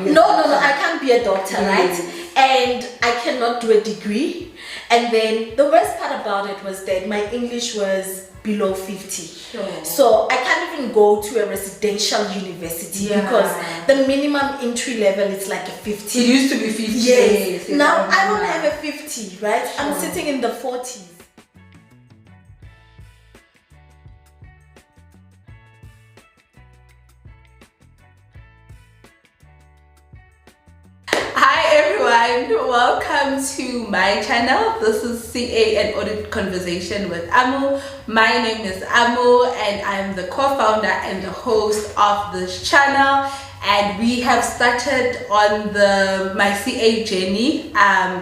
be a doctor. No, I can't be a doctor, right? And I cannot do a degree. And then the worst part about it was that my English was below 50. Sure. So I can't even go to a residential university because the minimum entry level is like a 50. It used to be 50. Yes. Now I don't have a 50, right? Sure. I'm sitting in the 40s. Hi everyone, welcome to my channel. This is CA and Audit Conversation with Amu. My name is Amu and I'm the co-founder and the host of this channel, and we have started on the my CA journey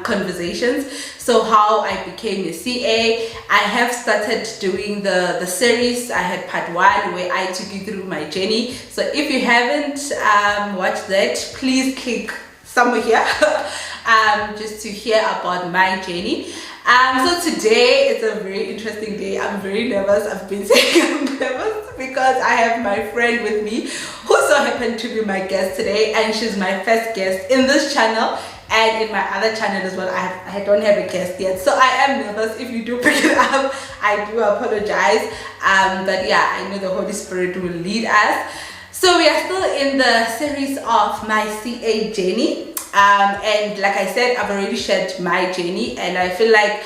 conversations. So how I became a CA. I have started doing the series. I had part 1 where I took you through my journey. So if you haven't watched that, please click somewhere here just to hear about my journey. So today is a very interesting day. I'm very nervous. I've been saying I'm nervous because I have my friend with me who so happened to be my guest today, and she's my first guest in this channel and in my other channel as well. I don't have a guest yet, so I am nervous. If you do pick it up, I do apologize, but yeah, I know the Holy Spirit will lead us. So we are still in the series of my CA journey, and like I said, I've already shared my journey, and I feel like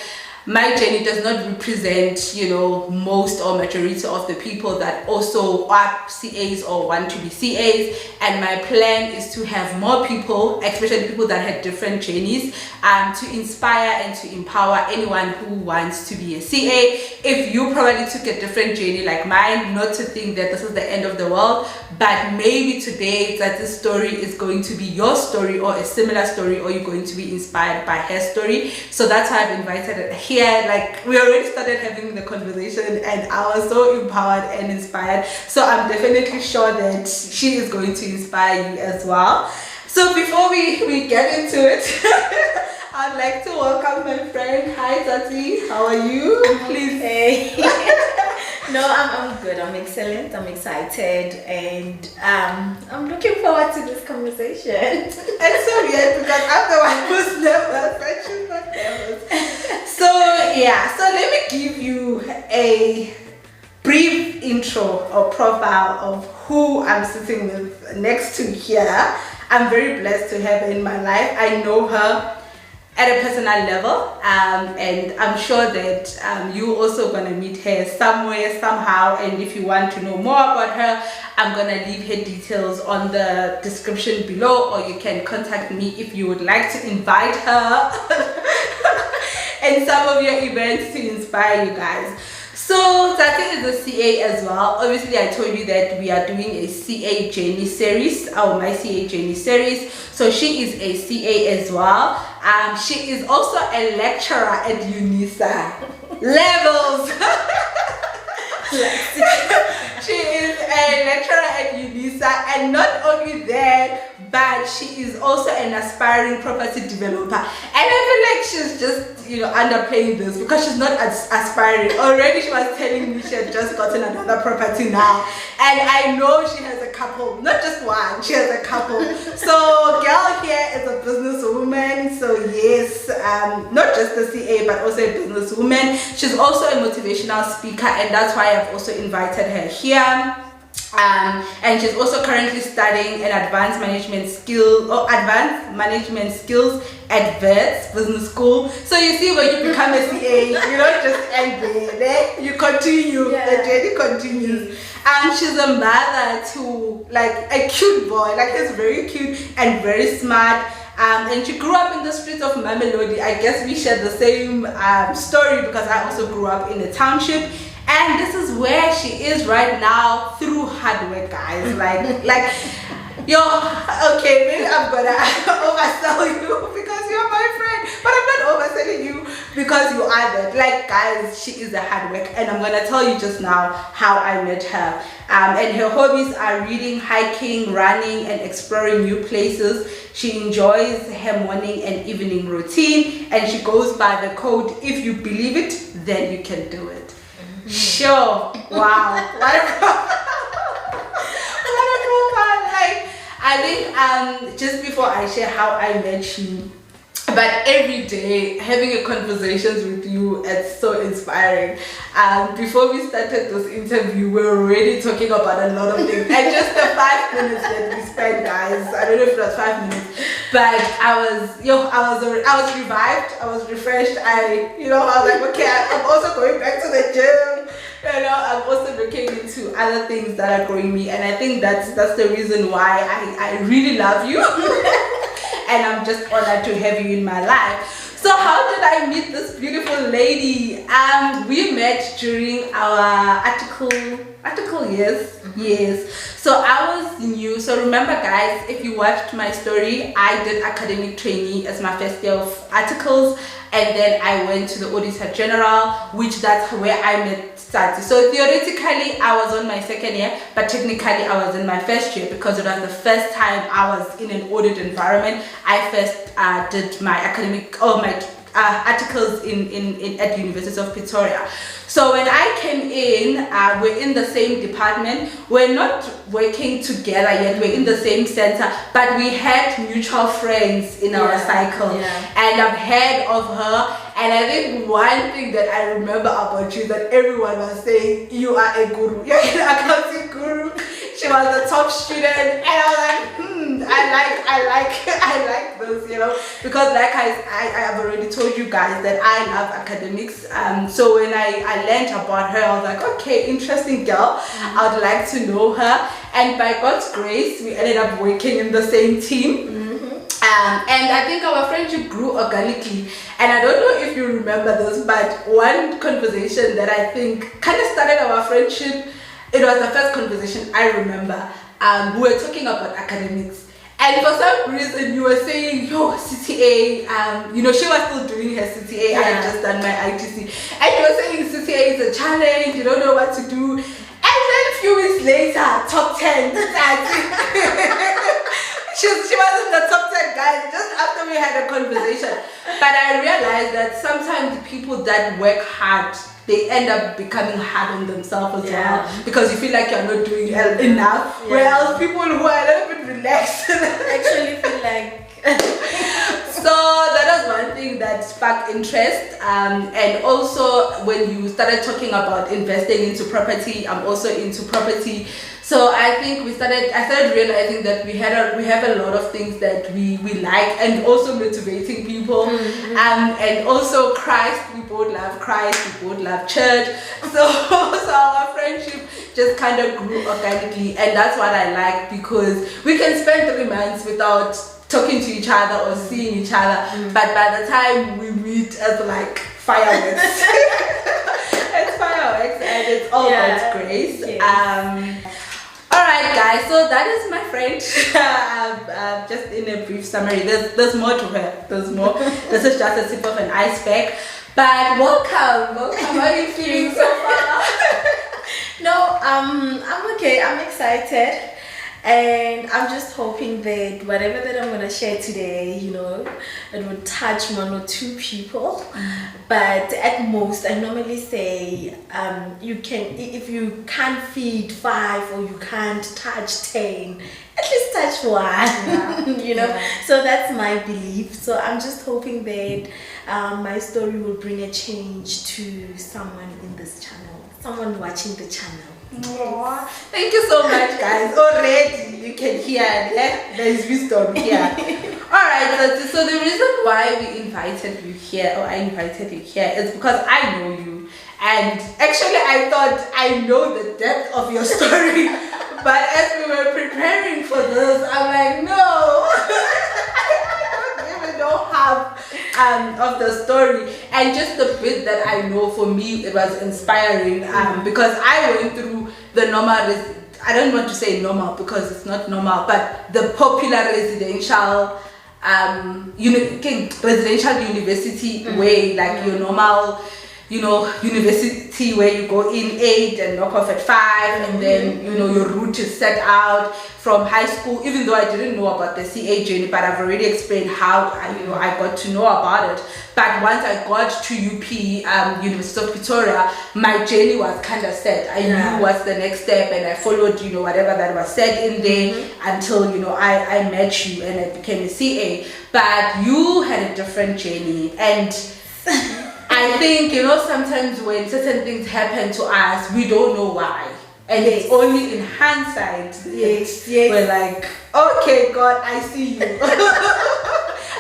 my journey does not represent, you know, most or majority of the people that also are CAs or want to be CAs. And my plan is to have more people, especially people that had different journeys, to inspire and to empower anyone who wants to be a CA. If you probably took a different journey like mine, not to think that this is the end of the world, but maybe today that this story is going to be your story or a similar story, or you're going to be inspired by her story. So that's why I've invited her here. Like, we already started having the conversation and I was so empowered and inspired. So I'm definitely sure that she is going to inspire you as well. So before we get into it, I'd like to welcome my friend. Hi Tsatsi, how are you? Please. Hey. No, I'm good. I'm excellent. I'm excited, and I'm looking forward to this conversation. It's so weird because I'm the one who's nervous, but she's not nervous. So yeah, so let me give you a brief intro or profile of who I'm sitting with next to here. I'm very blessed to have her in my life. I know her at a personal level, and I'm sure that you also gonna meet her somewhere, somehow. And if you want to know more about her, I'm gonna leave her details on the description below, or you can contact me if you would like to invite her and some of your events to inspire you guys. So Tsatsi is a CA as well. Obviously, I told you that we are doing a CA journey series, or my CA journey series. So she is a CA as well. She is also a lecturer at UNISA. Levels. She is a lecturer at UNISA, and not only that, but she is also an aspiring property developer. And I feel like she's just, you know, underplaying this because she's not aspiring. Already she was telling me she had just gotten another property now. And I know she has a couple, not just one, she has a couple. So girl here is a businesswoman. So yes, not just a CA, but also a businesswoman. She's also a motivational speaker, and that's why I've also invited her here. And she's also currently studying an advanced management skills at Vets Business School. So you see, when you become a CA, you don't just end there, you continue. The journey continues. She's a mother to like a cute boy, like he's very cute and very smart. And she grew up in the streets of Mamelodi. I guess we share the same story because I also grew up in a township. And this is where she is right now through hard work, guys. Like, yo, okay, maybe I'm gonna oversell you because you're my friend, but I'm not overselling you because you are that. Like, guys, she is a hard work, and I'm gonna tell you just now how I met her. And her hobbies are reading, hiking, running, and exploring new places. She enjoys her morning and evening routine, and she goes by the code: if you believe it, then you can do it. Sure. Wow. What a profile. Like, I think just before I share how I met you, but every day having a conversations with you, it's so inspiring. Before we started this interview, we were already talking about a lot of things, and just the 5 minutes that we spent, guys, I don't know if it was 5 minutes, but I was revived, I was refreshed. I was like, okay, I'm also going back to the gym. I'm also looking into other things that are growing me, and I think that's the reason why I really love you. And I'm just honored to have you in my life. So how did I meet this beautiful lady? We met during our article years. Yes. So I was new. So remember, guys, if you watched my story, I did academic trainee as my first year of articles, and then I went to the Auditor General, which that's where I met Tsatsi. So theoretically, I was on my second year, but technically I was in my first year because it was the first time I was in an audit environment. I first did my academic articles at the University of Pretoria. So when I came in, we're in the same department. We're not working together yet. We're in the same center, but we had mutual friends in our cycle. And I've heard of her. And I think one thing that I remember about you that everyone was saying, you are a guru. You're an accounting guru. She was the top student, and I was like, I like this, because like I have already told you guys that I love academics. So when I learned about her, I was like, okay, interesting girl. I would like to know her. And by God's grace, we ended up working in the same team. And I think our friendship grew organically. And I don't know if you remember this, but one conversation that I think kind of started our friendship, it was the first conversation I remember. We were talking about academics. And for some reason, you were saying, yo, CTA, she was still doing her CTA. I had just done my ITC. And you were saying CTA is a challenge, you don't know what to do. And then a few weeks later, top 10, she was in the top 10, guys, just after we had a conversation. But I realized that sometimes the people that work hard, they end up becoming hard on themselves as well, because you feel like you're not doing enough. Whereas people who are a little bit relaxed actually feel like. So that was one thing that sparked interest. And also when you started talking about investing into property, I'm also into property. So I think I started realizing that we have a lot of things that we like, and also motivating people. And also Christ, we both love Christ, we both love church. So our friendship just kind of grew organically, and that's what I like, because we can spend 3 months without talking to each other or seeing each other, but by the time we meet, it's like fireworks. It's fireworks, and it's all God's grace. Alright guys, so that is my friend. Just in a brief summary, there's more to her. There's more. This is just a tip of an iceberg. But welcome. How are you feeling so far? No, I'm okay. I'm excited. And I'm just hoping that whatever that I'm gonna share today, it would touch 1 or 2 people. But at most, I normally say, if you can't feed 5 or you can't touch 10, at least touch 1. So that's my belief. So I'm just hoping that my story will bring a change to someone in this channel, someone watching the channel. Aww. Thank you so much, guys. Already you can hear there is wisdom here. Alright, so the reason why we invited you here, or I invited you here, is because I know you, and actually I thought I know the depth of your story. But as we were preparing for this, I'm like, no, I don't even know half of the story. And just the bit that I know, for me, it was inspiring, because I went through the normal, I don't want to say normal because it's not normal, but the popular residential residential university way, like your normal university where you go in 8 and knock off at 5, and then your route is set out from high school. Even though I didn't know about the CA journey, but I've already explained how I got to know about it. But once I got to UP, University of Pretoria, my journey was kind of set. I knew what's the next step, and I followed whatever that was said in there until I met you and I became a CA. But you had a different journey, and I think sometimes when certain things happen to us, we don't know why, and it's only in hindsight we're like, okay, God, I see you.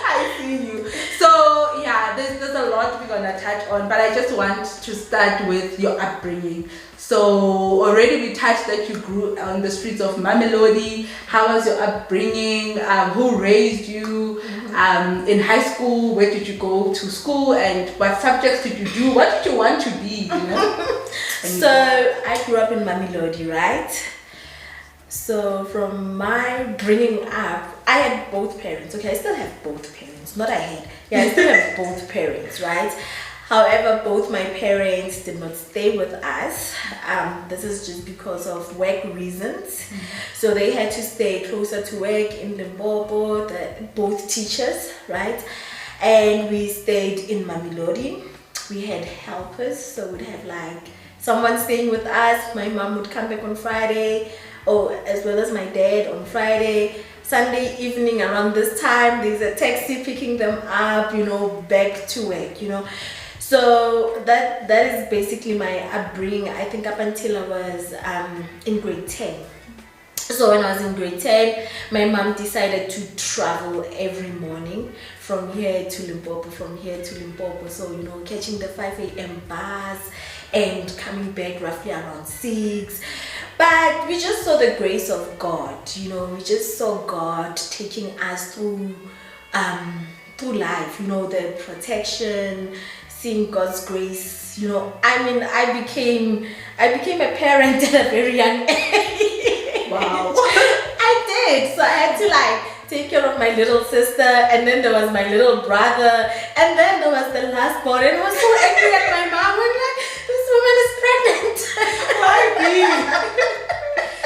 I see you. So yeah, there's a lot we're gonna touch on, but I just want to start with your upbringing. So already we touched that you grew on the streets of Mamelodi. How was your upbringing? Who raised you? In high school, where did you go to school, and what subjects did you do? What did you want to be? So I grew up in Mamelodi, right? So from my bringing up, I had both parents. Okay, I still have both parents. I still have both parents, right? However, both my parents did not stay with us. This is just because of work reasons. So they had to stay closer to work in Limpopo, both teachers, right? And we stayed in Mamelodi. We had helpers, so we'd have like someone staying with us. My mom would come back on Friday, as well as my dad on Friday. Sunday evening around this time, there's a taxi picking them up, back to work, So that is basically my upbringing, I think, up until I was in grade 10. So when I was in grade 10, my mom decided to travel every morning from here to Limpopo, So, catching the 5 a.m. bus and coming back roughly around 6. But we just saw the grace of God, we just saw God taking us through life, the protection, seeing God's grace, I became a parent at a very young age. Wow. I did. So I had to take care of my little sister, and then there was my little brother, and then there was the last born, and I was so angry at my mom. I'm like, this woman is pregnant. Why me?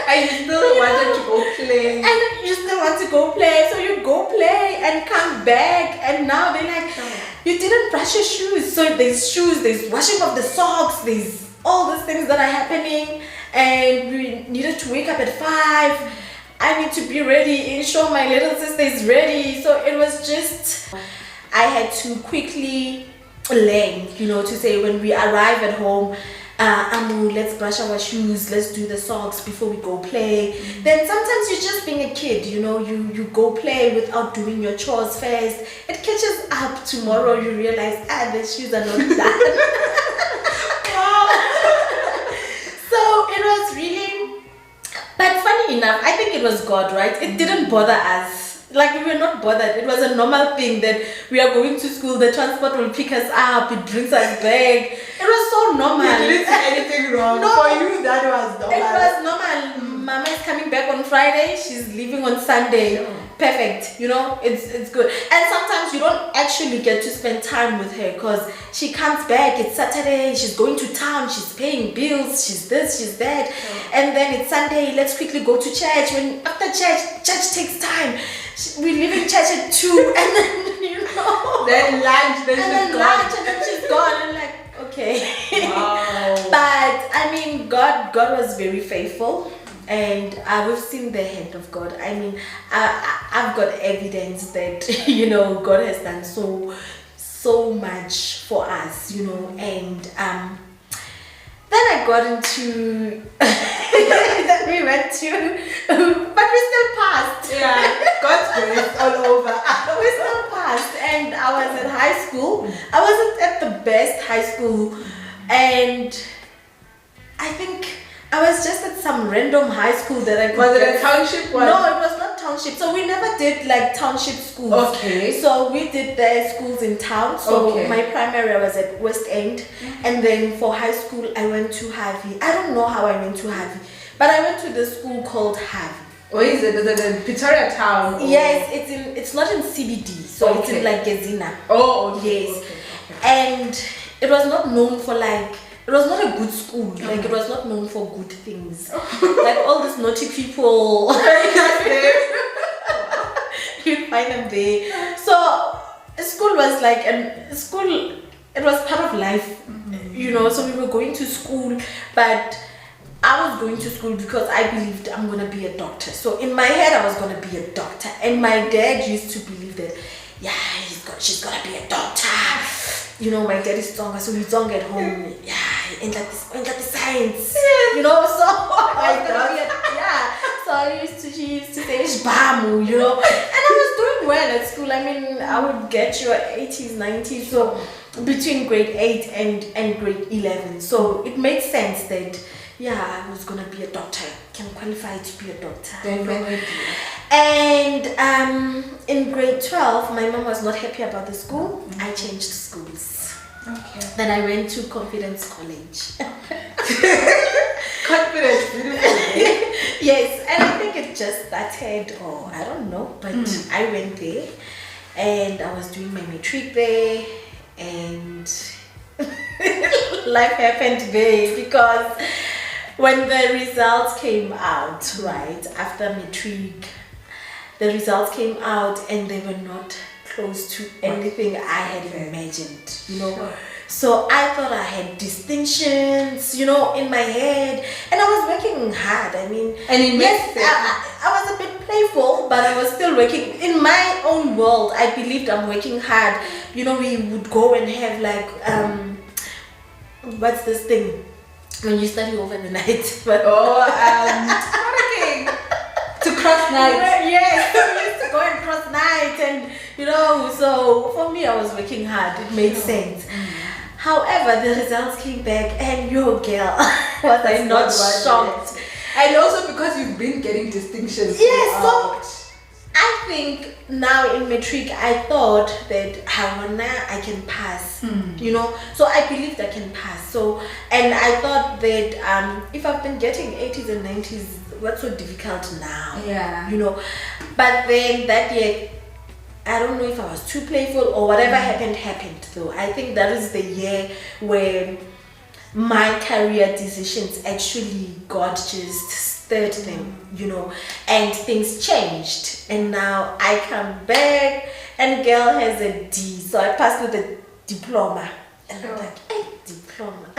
And you still wanted to go play. And you still want to go play, so you go play and come back, and now they're like, you didn't brush your shoes. So there's shoes, there's washing of the socks, there's all these things that are happening, and we needed to wake up at 5. I need to be ready, ensure my little sister is ready. So it was just, I had to quickly learn, to say when we arrive at home, let's brush our shoes, let's do the socks before we go play. Then sometimes you're just being a kid, you go play without doing your chores first. It catches up. Tomorrow you realize, the shoes are not done. So it was really, but funny enough, I think it was God, right? It didn't bother us. Like, we were not bothered. It was a normal thing that we are going to school, the transport will pick us up, it brings us back. It was so normal. You didn't see anything wrong. No, for you, that was normal. It was normal. Mama is coming back on Friday, she's leaving on Sunday. Perfect, it's good. And sometimes you don't actually get to spend time with her because she comes back, it's Saturday, she's going to town, she's paying bills, she's this, she's that. And then it's Sunday, let's quickly go to church. When after church takes time. We're leaving church at 2, and then then lunch, and then she's gone. I'm like, okay. Wow. But I mean, God was very faithful, and we've seen the hand of God. I mean, I've got evidence that God has done so much for us, and then I got into that we went to, but we still passed. Yeah, God's grace all over. We still passed, and I was at high school. I wasn't at the best high school, and I think I was just at some random high school that I could. Was it a township one? No, it was not township. So we never did township schools. Okay. So we did the schools in town. So my primary I was at West End, and then for high school I went to Harvey. I don't know how I went to Harvey, but I went to the school called Harvey. Or is it in Pretoria town? Or? Yes, it's not in CBD, so it's in Gezina. Oh, okay. Yes. Okay. And it was not known for like, it was not a good school. Like it was not known for good things. Like all these naughty people, you'd find them there. So school was like, and school, it was part of life, you know. So we were going to school, but I was going to school because I believed I'm gonna be a doctor. So in my head, I was gonna be a doctor, and my dad used to believe that, yeah, she's gonna be a doctor. You know, my dad is stronger, so he's strong at home. Yeah, ain't like the science. You know, so I was gonna be so she used to say Shbamu, you know. And I was doing well at school. I mean, I would get your 80s, 90s, so between grade 8 and grade 11. So it made sense that, yeah, I was gonna be a doctor. Can qualify to be a doctor. And in grade 12, my mom was not happy about the school. I changed schools. Okay. Then I went to Confidence College. Confidence, beautiful. Yes, and I think it just started, or I don't know, but I went there and I was doing my Matric there, and life happened there because when the results came out, right, after Matric, the results came out and they were not close to anything I had imagined, you know. Sure. So I thought I had distinctions, you know, in my head, and I was working hard. I mean, and in yes, I was a bit playful, but I was still working in my own world. I believed I'm working hard. You know, we would go and have like, what's this thing when you study over the night? But to cross nights. Yes, we used to go and cross nights, and you know, so for me, I was working hard. It made sense. However, the results came back, and your girl was I not shocked. And also because you've been getting distinctions. Yes, so I think now in Matric, I thought that I can pass, you know. So I believed I can pass. So, and I thought that if I've been getting 80s and 90s, what's so difficult now? Yeah. You know, but then that year, I don't know if I was too playful or whatever happened though. I think that is the year where my career decisions actually God just stirred them, you know, and things changed. And now I come back and girl has a D. So I passed with a diploma. And I'm like, hey, diploma.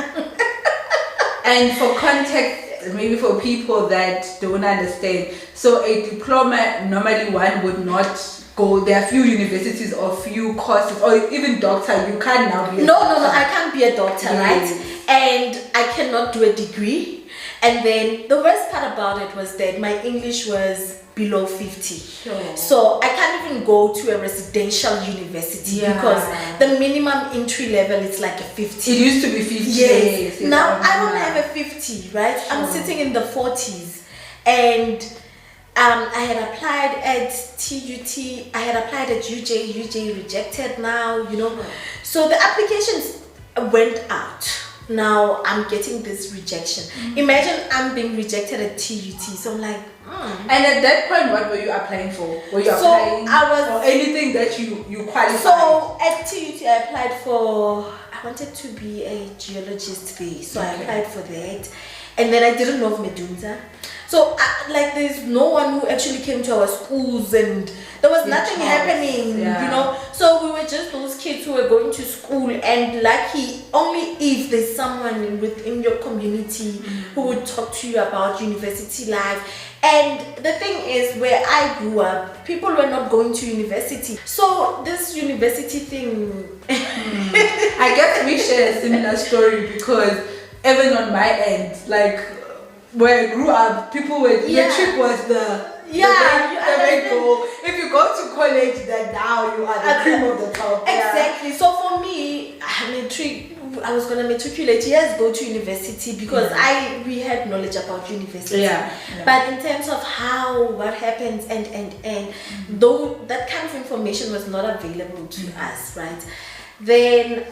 And for context, maybe for people that don't understand, so a diploma, normally one would not go, there are few universities or few courses, or even doctor, you can't now be a doctor. No, I can't be a doctor, right? And I cannot do a degree. And then the worst part about it was that my English was below 50. Sure. So I can't even go to a residential university because the minimum entry level is like a 50. It used to be 50. Yes. Now I don't have a 50, right? Sure. I'm sitting in the 40s. And I had applied at TUT, I had applied at UJ rejected now, you know. So the applications went out. Now I'm getting this rejection. Imagine I'm being rejected at TUT. So I'm like, And at that point, what were you applying for? Were you applying for anything that you qualified? So at TUT, I applied for, I wanted to be a geologist there. So I applied for that. And then I didn't know of Medunza. So like there's no one who actually came to our schools, and there was nothing happening, you know. So we were just those kids who were going to school, and lucky only if there's someone within your community who would talk to you about university life. And the thing is, where I grew up, people were not going to university. So this university thing, I guess we share a similar story, because even on my end, like where I grew up, people were Matric was the main goal. If you go to college, then now you are the cream of the top. Exactly. So for me, Matric, I was gonna matriculate. Yes, go to university, because we had knowledge about university. But in terms of what happens and though that kind of information was not available to us, right? Then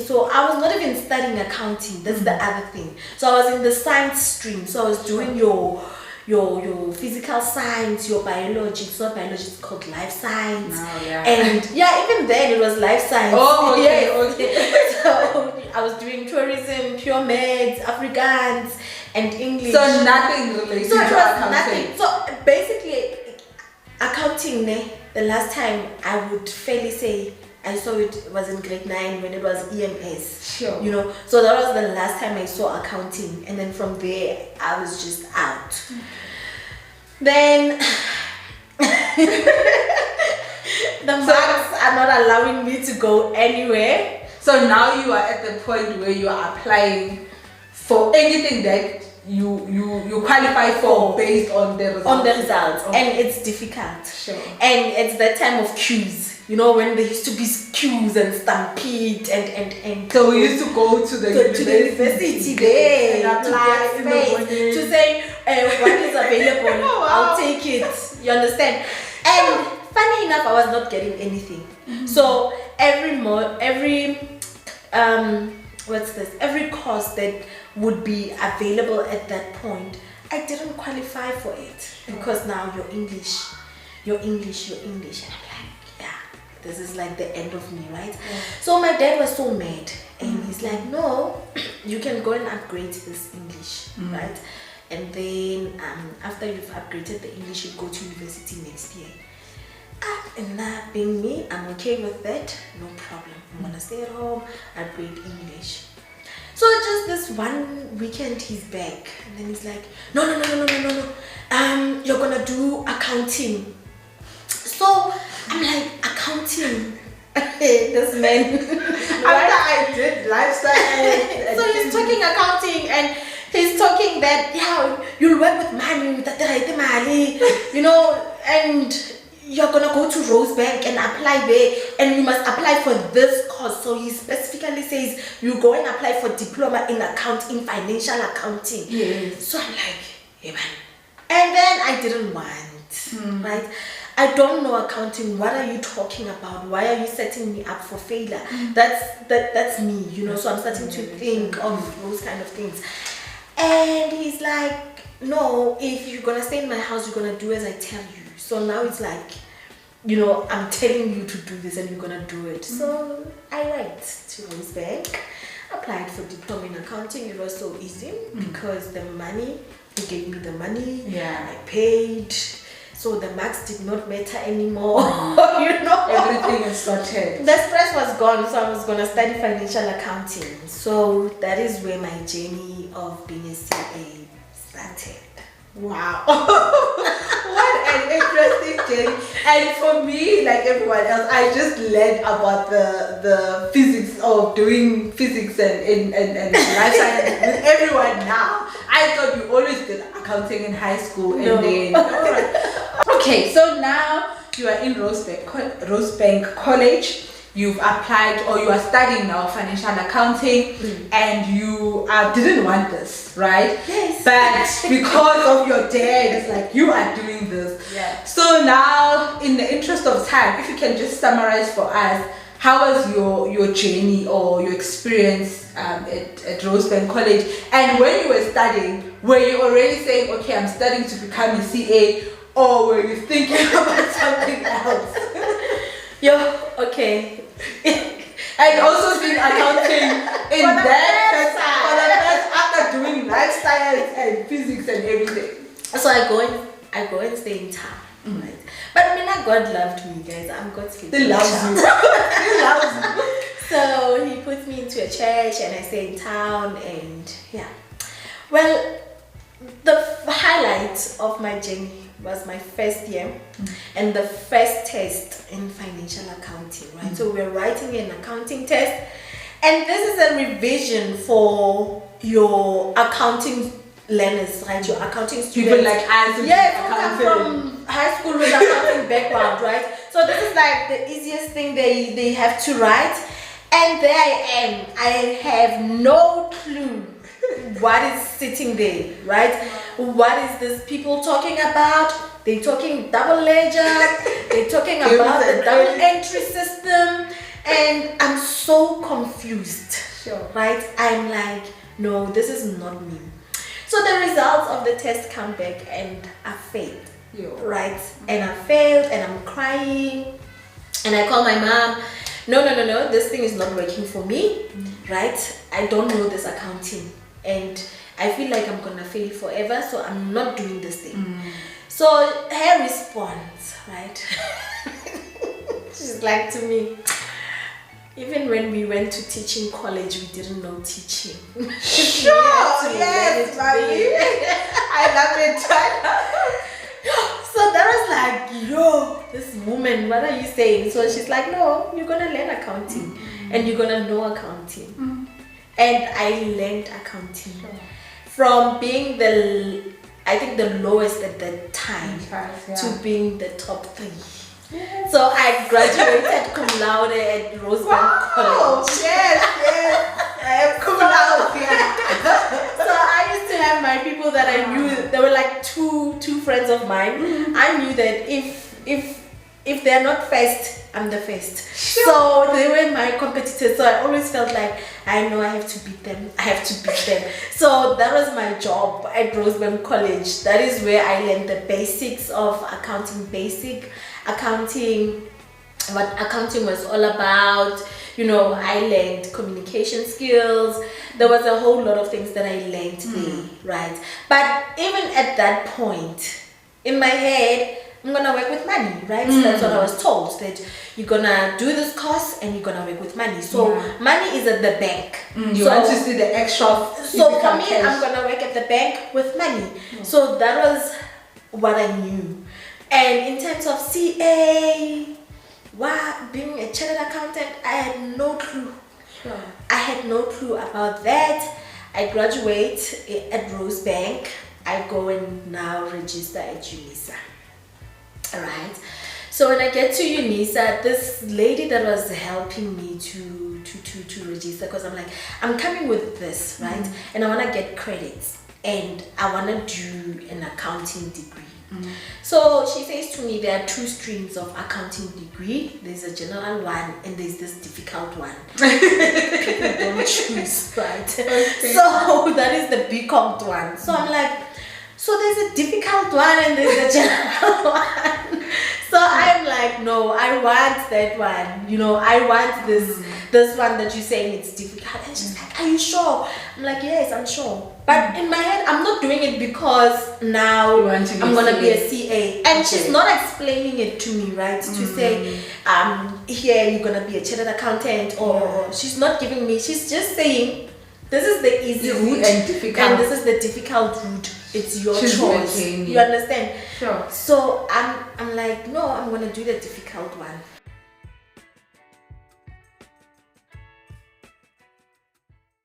so I was not even studying accounting. That's the other thing. So I was in the science stream. So I was doing your your physical science, your biology. It's not biology, it's called life science. Oh, yeah. And yeah, even then it was life science. Oh, okay, Yes. okay. So I was doing tourism, pure meds, Afrikaans, and English. So nothing related So to it was accounting. nothing. So basically, accounting, the last time I would fairly say I saw it was in grade 9 when it was EMS. Sure. You know, so that was the last time I saw accounting, and then from there I was just out. Then the marks are not allowing me to go anywhere. So now you are at the point where you are applying for anything that you qualify for based on the results. On the results, Okay. and it's difficult. Sure. And it's that time of queues. You know, when there used to be queues and stampede and So we used to go to the university there and apply in the morning. to say what is available. Oh, wow. I'll take it. You understand? And funny enough, I was not getting anything. So every every course that would be available at that point, I didn't qualify for it because now you're English. And I'm like, yeah, this is like the end of me, right? Yeah. So my dad was so mad, and he's like, no, you can go and upgrade this English, right? And then after you've upgraded the English, you go to university next year. And that being me, I'm okay with that, no problem. I'm gonna stay at home, upgrade English. So just this one weekend he's back, and then he's like, no, you're gonna do accounting. So I'm like, accounting? This man. After I did lifestyle. So he's talking accounting, and he's talking that, yeah, you'll work with money, you know, and you're gonna go to Rosebank and apply there, and you must apply for this course. So he specifically says you go and apply for diploma in financial accounting. Yes. So I'm like, hey man. And then I didn't want, right? I don't know accounting. What are you talking about? Why are you setting me up for failure? That's me, you know. So I'm starting to think of those kind of things. And he's like, no, if you're gonna stay in my house, you're gonna do as I tell you. So now it's like, you know, I'm telling you to do this and you're gonna do it. So I went to Rosebank, applied for diploma in accounting. It was so easy because the money, he gave me the money. Yeah. I paid. So the marks did not matter anymore. You know, Everything is sorted. the stress was gone. So I was gonna study financial accounting. So that is where my journey of being a CA started. Wow. What an interesting journey. And for me, like everyone else, I just learned about the physics of doing physics and life science with everyone now. I thought you always did accounting in high school and then okay, so now you are in Rosebank College. You've applied, or you are studying now financial accounting, and you didn't want this, right? Yes. But because of your dad, it's like you are doing this. Yeah. So now, in the interest of time, if you can just summarize for us, how was your journey or your experience at Rosebank College? And when you were studying, were you already saying, okay, I'm studying to become a CA, or were you thinking about something else? Okay. And also doing accounting in that after doing lifestyle and physics and everything. So I go and stay in town, right? But I mean, God loved me, guys. I'm God's favorite. He loves you. He loves you. So he puts me into a church, and I stay in town, and yeah. Well, the highlight of my journey was my first year and the first test in financial accounting, right? So we're writing an accounting test, and this is a revision for your accounting learners, right? Your accounting students. People like us who come from high school with accounting background, right? So this is like the easiest thing they have to write, and there I am. I have no clue what is sitting there, right? What is this people talking about? They're talking double ledger, they're talking about the double entry system, and I'm so confused. Sure. Right? I'm like, no, this is not me. So the results of the test come back and I failed. Yo. Right? And I failed and I'm crying. And I call my mom. No, this thing is not working for me. Right? I don't know this accounting. And I feel like I'm gonna fail forever, so I'm not doing this thing. So her response, right? She's like to me, even when we went to teaching college, we didn't know teaching. Sure, yes, mommy. I love it. So that was like, yo, this woman, what are you saying? So she's like, no, you're gonna learn accounting and you're gonna know accounting. And I learned accounting from being I think the lowest at that time to being the top 3. Yes. So I graduated cum laude at Rosebank College. Yes, I am cum laude. So I used to have my people that I knew. They were like two friends of mine. I knew that if they're not first, I'm the first. Sure. So they were my competitors. So I always felt like I know I have to beat them. So that was my job at Rosebank College. That is where I learned the basics of accounting, what accounting was all about. I learned communication skills. There was a whole lot of things that I learned there, right? But even at that point, in my head, I'm gonna work with money, right? So that's what I was told, that you're gonna do this course and you're gonna work with money. So money is at the bank. You want to see the extra. So for me, I'm gonna work at the bank with money. So that was what I knew. And in terms of CA, being a chartered accountant, I had no clue. Sure. I had no clue about that. I graduate at Rosebank. I go and now register at UNISA. Alright. So when I get to UNISA, this lady that was helping me to register, because I'm like, I'm coming with this, right? And I want to get credits and I want to do an accounting degree. So she says to me, there are 2 streams of accounting degree. There's a general one and there's this difficult one. People don't choose, right? Okay. So that is the BCom one. So I'm like, so there's a difficult one and there's a general one. So I'm like, no, I want that one. I want this one that you're saying it's difficult. And she's like, are you sure? I'm like, yes, I'm sure. But in my head, I'm not doing it because now I'm going to be a CA. And she's not explaining it to me, right? To say, here you're going to be a chartered accountant. Or she's not giving me, she's just saying, this is the easy route and this is the difficult route. It's your choice. You understand? Sure. So I'm like, no, I'm going to do the difficult one.